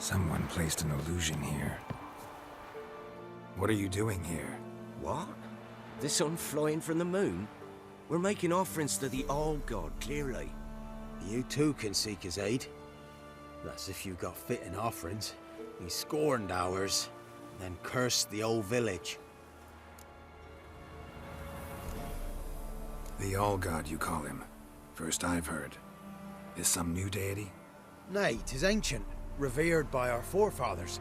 Someone placed an illusion here. What are you doing here? What? The sun flying from the moon? We're making offerings to the Old God, clearly. You too can seek his aid. That's if you got fitting offerings. He scorned ours, then cursed the old village. The All-God, you call him. First I've heard. Is some new deity? Nay, 'tis ancient, revered by our forefathers.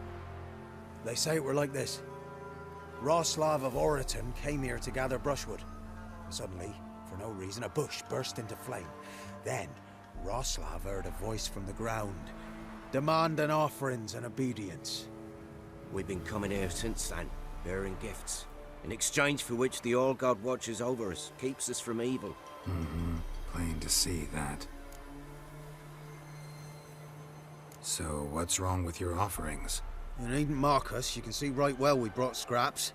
They say it were like this. Roslav of Oriton came here to gather brushwood. Suddenly, for no reason, a bush burst into flame. Then, Roslav heard a voice from the ground, demanding offerings and obedience. We've been coming here since then, bearing gifts, in exchange for which the All God watches over us, keeps us from evil. Plain to see that. So, what's wrong with your offerings? You needn't mock us, you can see right well we brought scraps.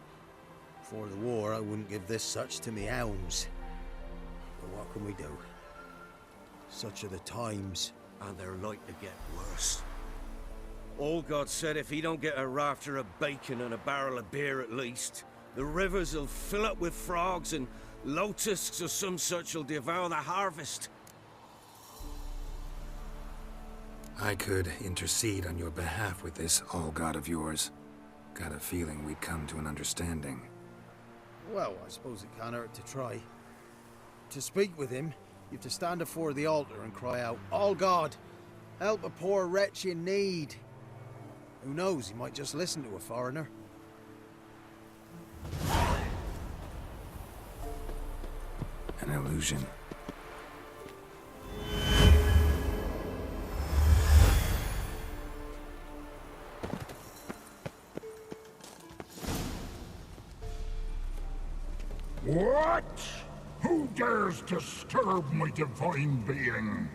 Before the war, I wouldn't give this such to me hounds. But what can we do? Such are the times. And they're like to get worse. All God said if he don't get a rafter of bacon and a barrel of beer at least, the rivers will fill up with frogs and locusts or some such will devour the harvest. I could intercede on your behalf with this All-God of yours. Got a feeling we'd come to an understanding. Well, I suppose it can't hurt to try. To speak with him, you have to stand before the altar and cry out, "All God, help a poor wretch in need." Who knows, he might just listen to a foreigner. An illusion. What? Who dares disturb my divine being?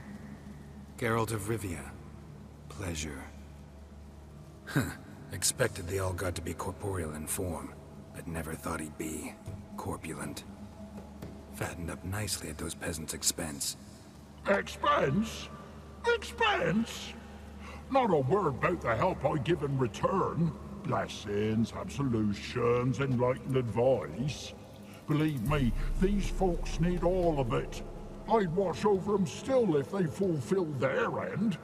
Geralt of Rivia. Pleasure. Huh. Expected the All-God to be corporeal in form, but never thought he'd be corpulent. Fattened up nicely at those peasants' expense. Expense? Expense? Not a word about the help I give in return. Blessings, absolutions, enlightened advice. Believe me, these folks need all of it. I'd watch over them still if they fulfilled their end.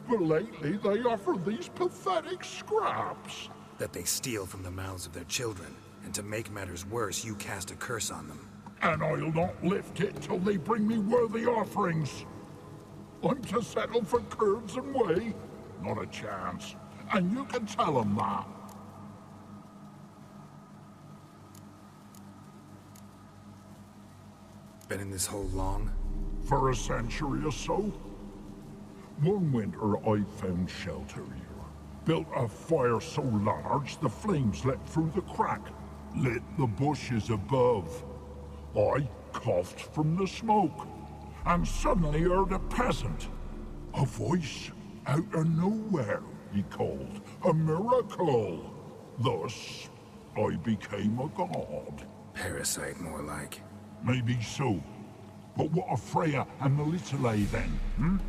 But lately they offer these pathetic scraps. That they steal from the mouths of their children, and to make matters worse, you cast a curse on them. And I'll not lift it till they bring me worthy offerings. I'm to settle for curds and whey? Not a chance. And you can tell them that. Been in this hole long? For a century or so. One winter I found shelter here. Built a fire so large the flames leapt through the crack, lit the bushes above. I coughed from the smoke, and suddenly heard a peasant. A voice out of nowhere, he called. A miracle. Thus, I became a god. Parasite, more like. Maybe so. But what of Freya and the Little then,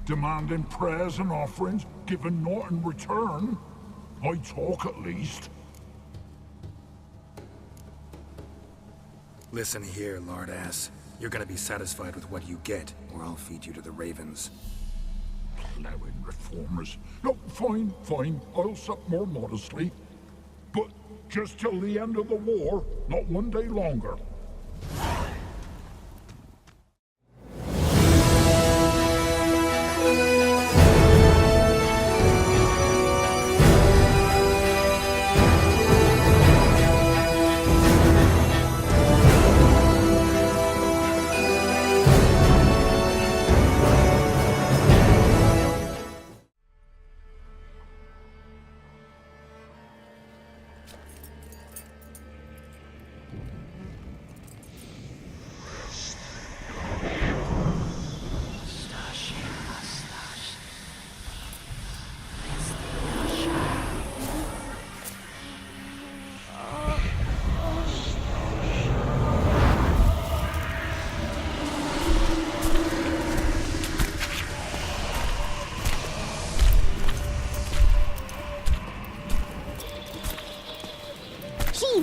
Demanding prayers and offerings, given naught in return? I talk at least. Listen here, lard ass. You're gonna be satisfied with what you get, or I'll feed you to the ravens. Plowing reformers. No, fine, fine. I'll sup more modestly. But just till the end of the war, not one day longer.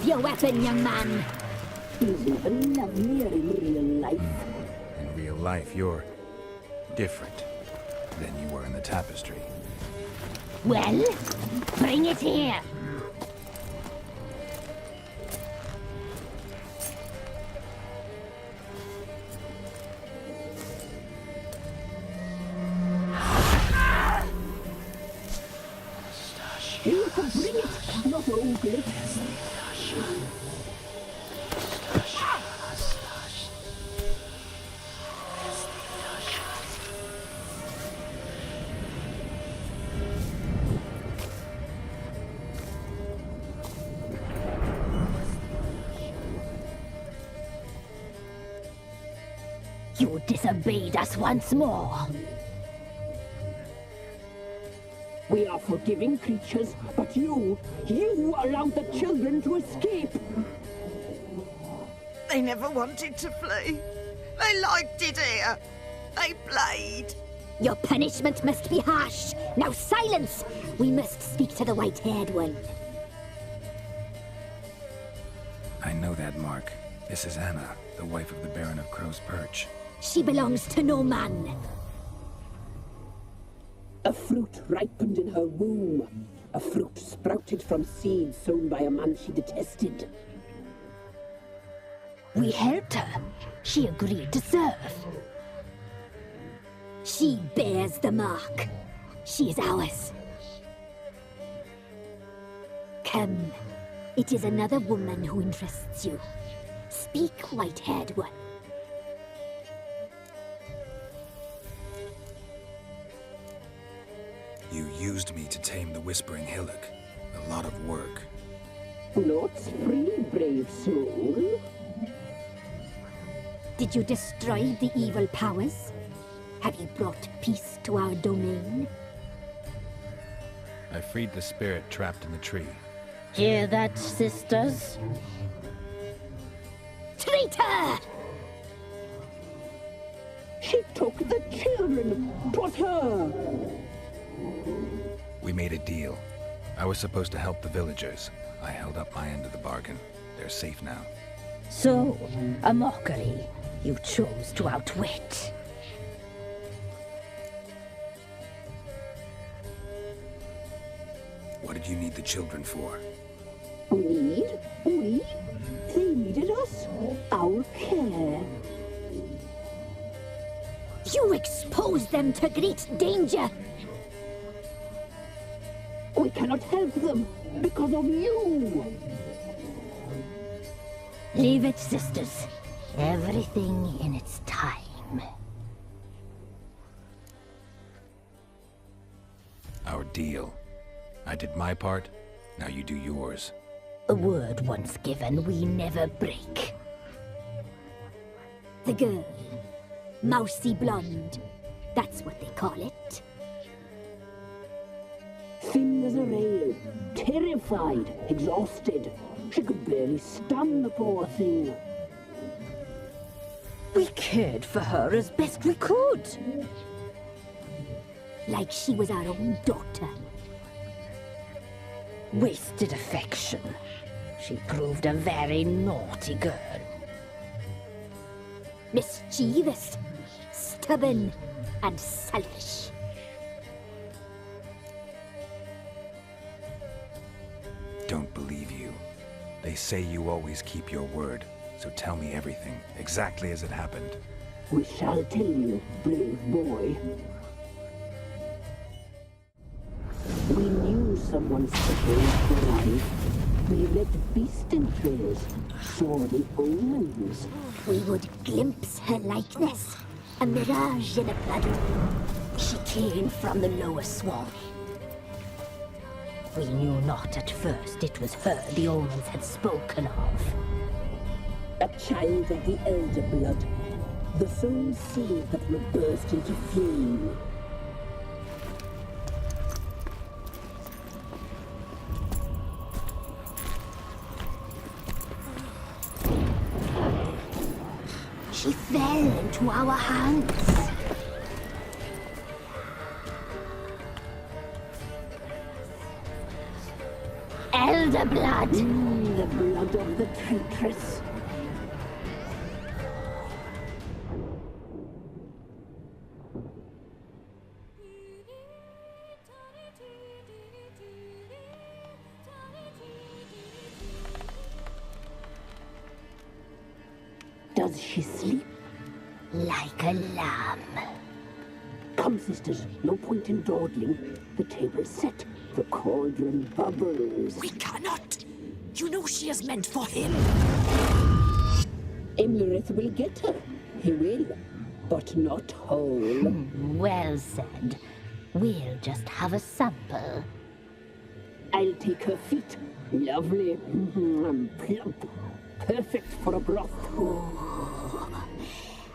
your weapon, young man. He's even lovelier in real life. In real life, you're different than you were in the tapestry. Well, bring it here. You can bring it, not ugly. You disobeyed us once more. We are forgiving creatures, but you allowed the children to escape. They never wanted to flee. They liked it here. They played. Your punishment must be harsh. Now silence! We must speak to the white-haired one. I know that mark. This is Anna, the wife of the Baron of Crow's Perch. She belongs to no man. A fruit ripened in her womb. A fruit sprouted from seeds sown by a man she detested. We helped her. She agreed to serve. She bears the mark. She is ours. Come. It is another woman who interests you. Speak, white-haired one. You used me to tame the Whispering Hillock. A lot of work. Lots free, brave soul. Did you destroy the evil powers? Have you brought peace to our domain? I freed the spirit trapped in the tree. Hear that, sisters? Traitor! She took the children. But her. We made a deal. I was supposed to help the villagers. I held up my end of the bargain. They're safe now. So, a mockery you chose to outwit. What did you need the children for? Need? We? They needed us. Our care. You exposed them to great danger! We cannot help them because of you. Leave it, sisters. Everything in its time. Our deal. I did my part, now you do yours. A word once given, we never break. The girl. Mousy blonde. That's what they call it. Thin as a rail, terrified, exhausted. She could barely stand, the poor thing. We cared for her as best we could. Like she was our own daughter. Wasted affection. She proved a very naughty girl. Mischievous, stubborn, and selfish. Don't believe you. They say you always keep your word, so tell me everything, exactly as it happened. We shall tell you, brave boy. We knew someone supposed to life. We read beast entrails, saw the omens. We would glimpse her likeness, a mirage in a puddle. She came from the lower swamp. We knew not at first it was her the omens had spoken of. A child of the elder blood, the soul seed that would burst into flame. She fell into our hands. Elder blood! The blood of the traitress. Does she sleep? Like a lamb. Come, sisters, no point in dawdling. The table's set. The cauldron bubbles. We cannot! You know she is meant for him! Imlerith will get her. He will, but not whole. Well said. We'll just have a sample. I'll take her feet. Lovely. Plump. Perfect for a broth.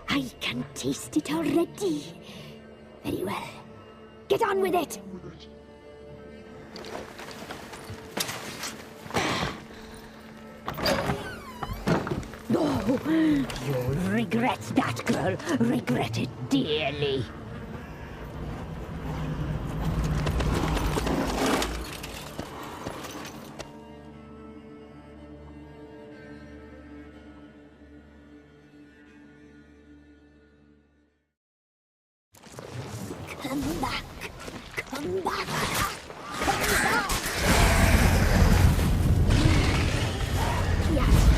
I can taste it already. Very well. Get on with it! Oh, you'll regret that, girl. Regret it dearly. Come back. Come back. Come back. Yes,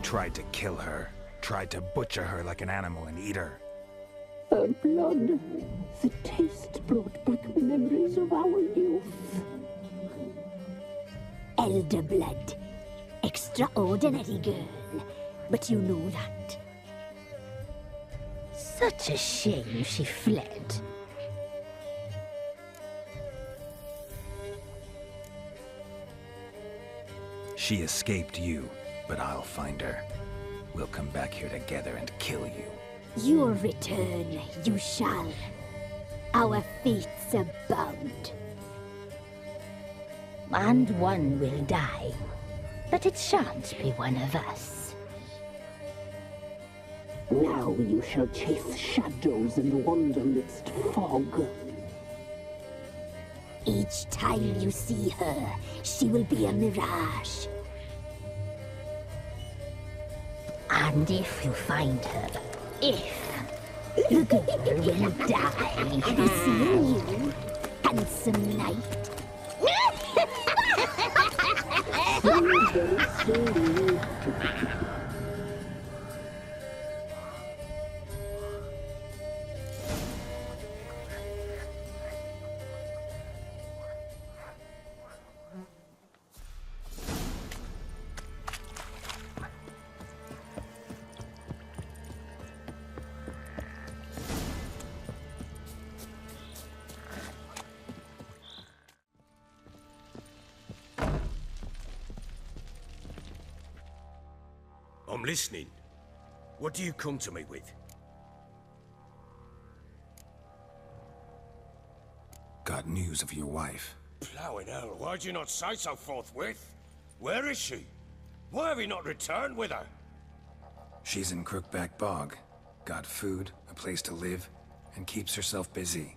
Tried to kill her. Tried to butcher her like an animal and eat her. Her blood. The taste brought back memories of our youth. Elder blood. Extraordinary girl. But you know that. Such a shame she fled. She escaped you, but I'll find her. We'll come back here together and kill you. Your return, you shall. Our fates are bound. And one will die, but it shan't be one of us. Now you shall chase shadows and wander midst fog. Each time you see her, she will be a mirage. And if you find her, the girl will die. Be seeing you, handsome knight. I'm listening. What do you come to me with? Got news of your wife. Plowing hell, why'd you not say so forthwith? Where is she? Why have you not returned with her? She's in Crookback Bog. Got food, a place to live, and keeps herself busy.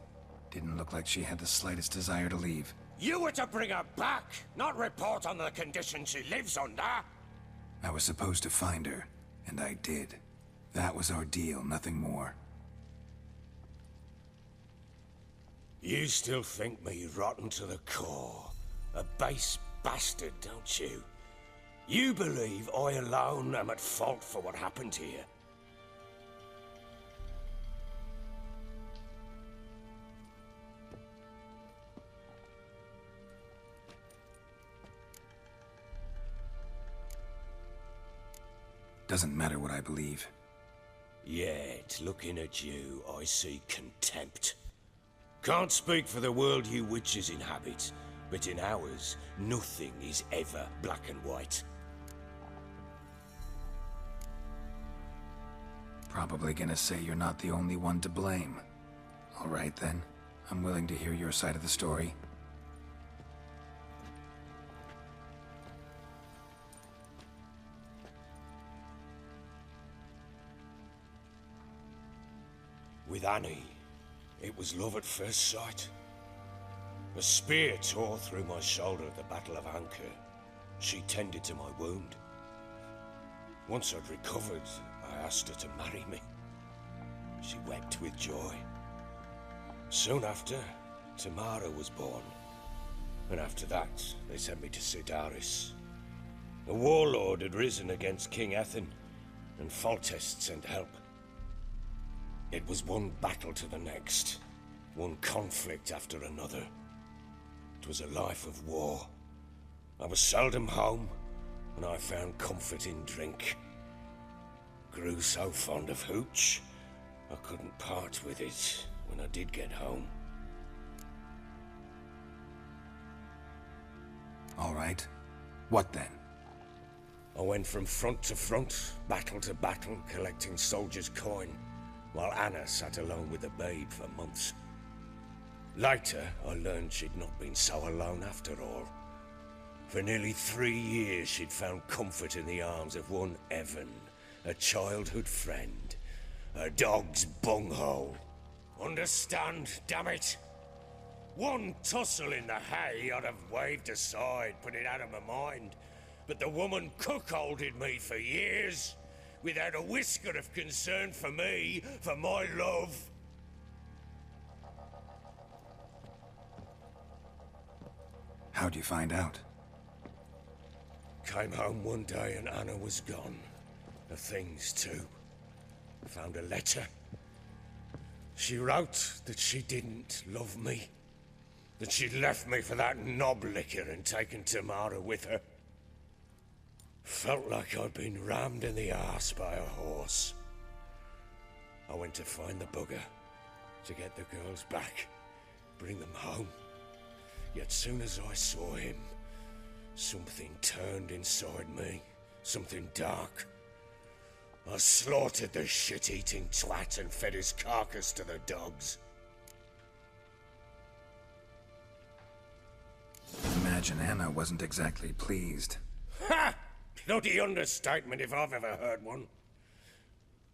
Didn't look like she had the slightest desire to leave. You were to bring her back, not report on the conditions she lives under. I was supposed to find her, and I did. That was our deal, nothing more. You still think me rotten to the core. A base bastard, don't you? You believe I alone am at fault for what happened here. Doesn't matter what I believe. Yet, looking at you, I see contempt. Can't speak for the world you witches inhabit, but in ours, nothing is ever black and white. Probably gonna say you're not the only one to blame. All right then, I'm willing to hear your side of the story. With Annie, it was love at first sight. A spear tore through my shoulder at the Battle of Anchor. She tended to my wound. Once I'd recovered, I asked her to marry me. She wept with joy. Soon after, Tamara was born. And after that, they sent me to Sidaris. A warlord had risen against King Ethan, and Foltest sent help. It was one battle to the next, one conflict after another. It was a life of war. I was seldom home, and I found comfort in drink. Grew so fond of hooch, I couldn't part with it when I did get home. All right. What then? I went from front to front, battle to battle, collecting soldiers' coin, while Anna sat alone with the babe for months. Later, I learned she'd not been so alone after all. For nearly 3 years, she'd found comfort in the arms of one Evan, a childhood friend, a dog's bunghole. Understand, damn it? One tussle in the hay I'd have waved aside, put it out of my mind, but the woman cuckolded me for years, without a whisker of concern for me, for my love. How'd you find out? Came home one day and Anna was gone. Her things too. Found a letter. She wrote that she didn't love me. That she'd left me for that knob licker and taken Tamara with her. Felt like I'd been rammed in the arse by a horse. I went to find the bugger, to get the girls back, bring them home. Yet soon as I saw him, something turned inside me, something dark. I slaughtered the shit-eating twat and fed his carcass to the dogs. Imagine Anna wasn't exactly pleased. Ha! Bloody understatement if I've ever heard one.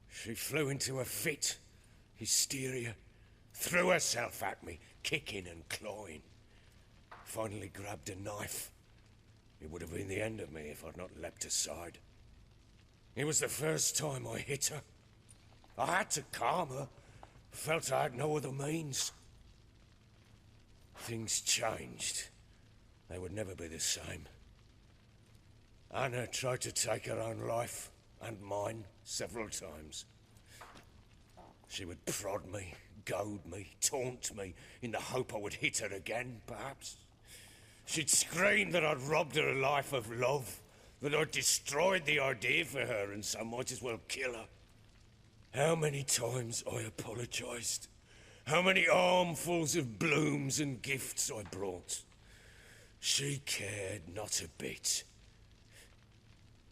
She flew into a fit, hysteria, threw herself at me, kicking and clawing. Finally grabbed a knife. It would have been the end of me if I'd not leapt aside. It was the first time I hit her. I had to calm her. Felt I had no other means. Things changed. They would never be the same. Anna tried to take her own life, and mine, several times. She would prod me, goad me, taunt me, in the hope I would hit her again, perhaps. She'd scream that I'd robbed her a life of love, that I'd destroyed the idea for her, and so might as well kill her. How many times I apologized. How many armfuls of blooms and gifts I brought. She cared not a bit.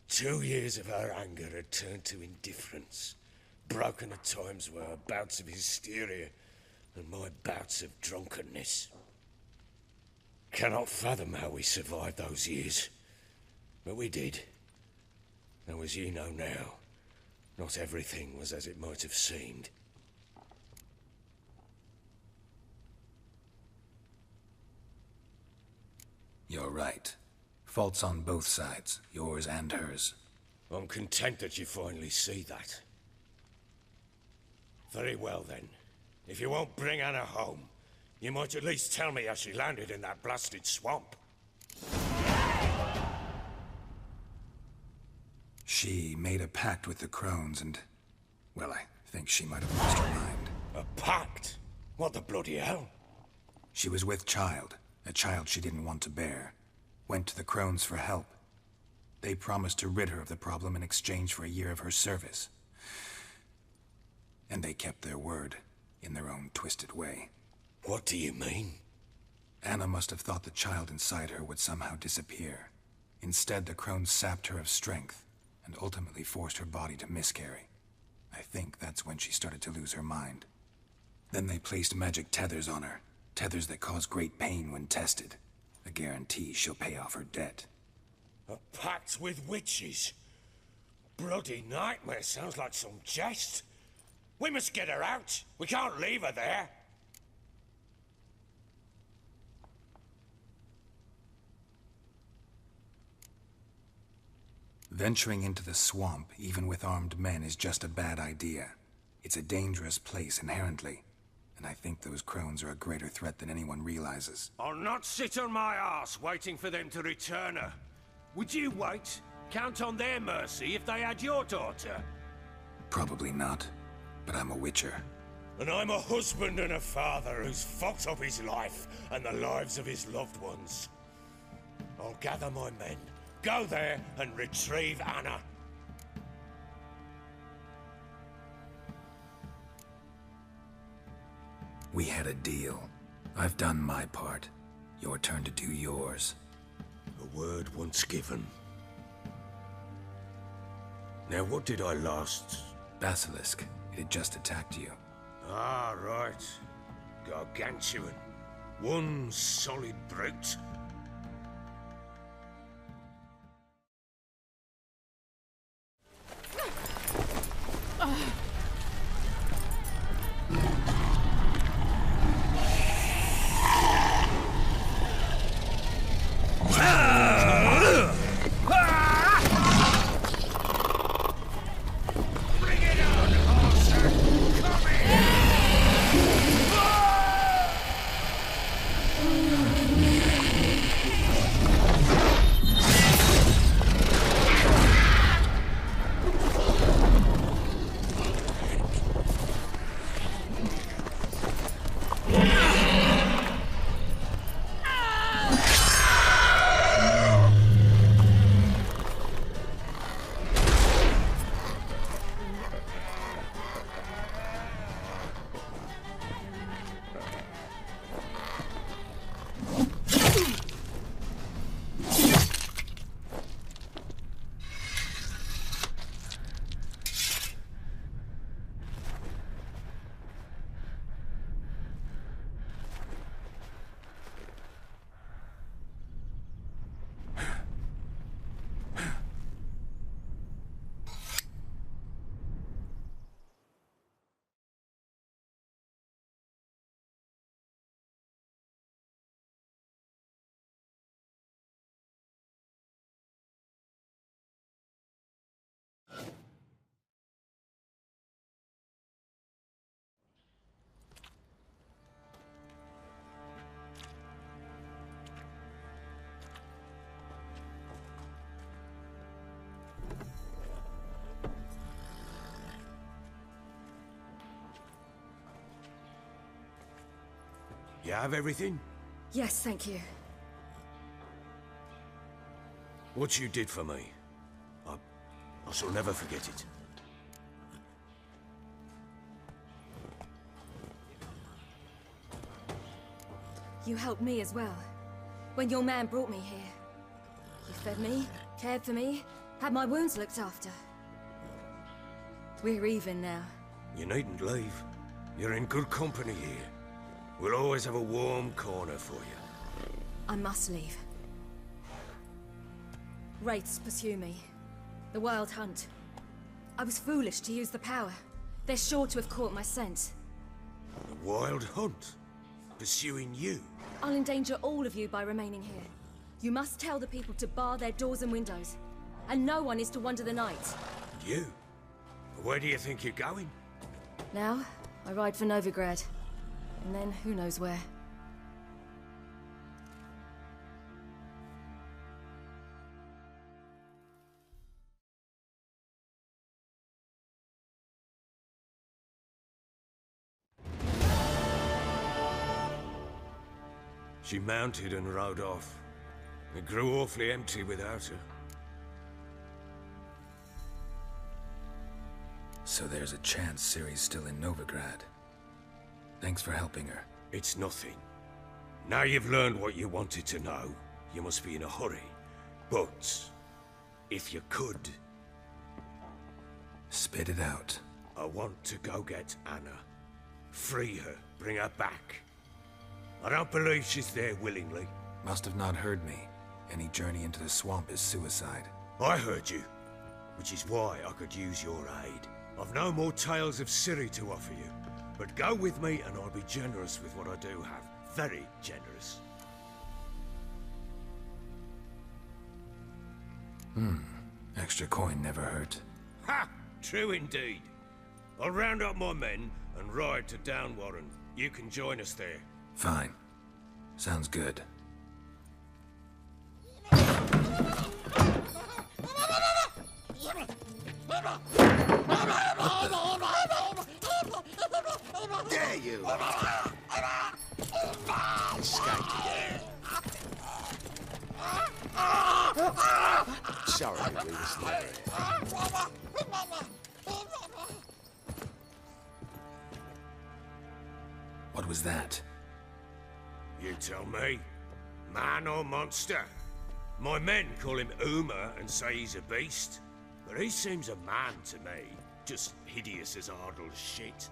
2 years of her anger had turned to indifference, broken at times were her bouts of hysteria and my bouts of drunkenness. Cannot fathom how we survived those years, but we did. Though as you know now, not everything was as it might have seemed. You're right. Faults on both sides, yours and hers. I'm content that you finally see that. Very well then. If you won't bring Anna home, you might at least tell me how she landed in that blasted swamp. She made a pact with the Crones and... well, I think she might have lost her mind. A pact? What the bloody hell? She was with child, a child she didn't want to bear. Went to the Crones for help. They promised to rid her of the problem in exchange for a year of her service. And they kept their word, in their own twisted way. What do you mean? Anna must have thought the child inside her would somehow disappear. Instead, the Crones sapped her of strength, and ultimately forced her body to miscarry. I think that's when she started to lose her mind. Then they placed magic tethers on her, tethers that cause great pain when tested. A guarantee she'll pay off her debt. A pact with witches? Bloody nightmare, sounds like some jest. We must get her out. We can't leave her there. Venturing into the swamp, even with armed men, is just a bad idea. It's a dangerous place inherently, and I think those Crones are a greater threat than anyone realizes. I'll not sit on my arse waiting for them to return her. Would you wait? Count on their mercy if they had your daughter? Probably not, but I'm a witcher. And I'm a husband and a father who's fucked up his life and the lives of his loved ones. I'll gather my men, go there and retrieve Anna. We had a deal. I've done my part. Your turn to do yours. A word once given. Now what did I last... Basilisk. It had just attacked you. Ah, right. Gargantuan. One solid brute. You have everything? Yes, thank you. What you did for me, I shall never forget it. You helped me as well. When your man brought me here. You fed me, cared for me, had my wounds looked after. We're even now. You needn't leave. You're in good company here. We'll always have a warm corner for you. I must leave. Wraiths pursue me. The Wild Hunt. I was foolish to use the power. They're sure to have caught my scent. The Wild Hunt? Pursuing you? I'll endanger all of you by remaining here. You must tell the people to bar their doors and windows. And no one is to wander the night. You? Where do you think you're going? Now, I ride for Novigrad. And then who knows where. She mounted and rode off. It grew awfully empty without her. So there's a chance Ciri's still in Novigrad. Thanks for helping her. It's nothing. Now you've learned what you wanted to know, you must be in a hurry. But, if you could... Spit it out. I want to go get Anna. Free her, bring her back. I don't believe she's there willingly. Must have not heard me. Any journey into the swamp is suicide. I heard you, which is why I could use your aid. I've no more tales of Ciri to offer you, but go with me and I'll be generous with what I do have. Very generous. Extra coin never hurt. Ha! True indeed. I'll round up my men and ride to Downwarren. You can join us there. Fine. Sounds good. There you are. Escaped again. Sorry, we was never here. What was that? You tell me. Man or monster? My men call him Uma and say he's a beast. But he seems a man to me. Just hideous as Ardle's shit.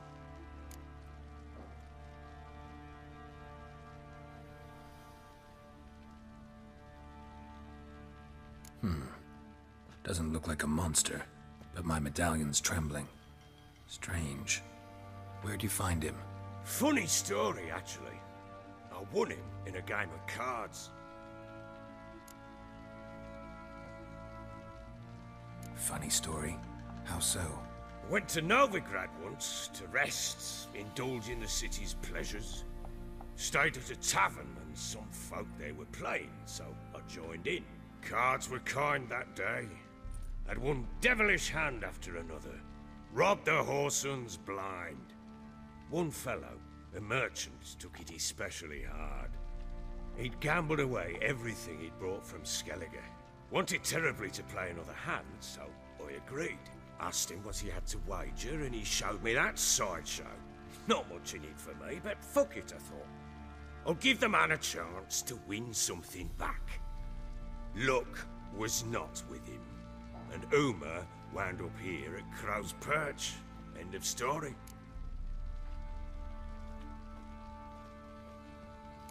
Doesn't look like a monster, but my medallion's trembling. Strange. Where'd you find him? Funny story, actually. I won him in a game of cards. Funny story? How so? Went to Novigrad once to rest, indulge in the city's pleasures. Stayed at a tavern and some folk there were playing, so I joined in. Cards were kind that day. Had one devilish hand after another. Robbed the whoresons blind. One fellow, a merchant, took it especially hard. He'd gambled away everything he'd brought from Skellige. Wanted terribly to play another hand, so I agreed. Asked him what he had to wager, and he showed me that sideshow. Not much in it for me, but fuck it, I thought. I'll give the man a chance to win something back. Luck was not with him, and Uma wound up here at Crow's Perch. End of story.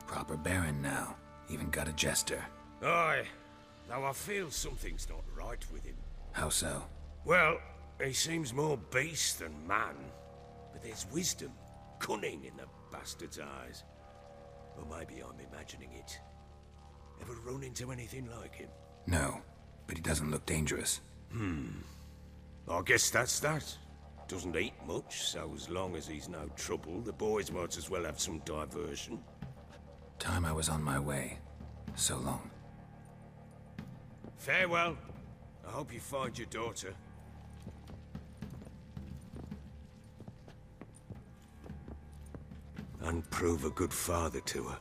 Proper baron now. Even got a jester. Aye, though I feel something's not right with him. How so? Well, he seems more beast than man, but there's wisdom, cunning in the bastard's eyes. Or maybe I'm imagining it. Ever run into anything like him? No, but he doesn't look dangerous. I guess that's that. Doesn't eat much, so as long as he's no trouble, the boys might as well have some diversion. Time I was on my way. So long. Farewell. I hope you find your daughter. And prove a good father to her.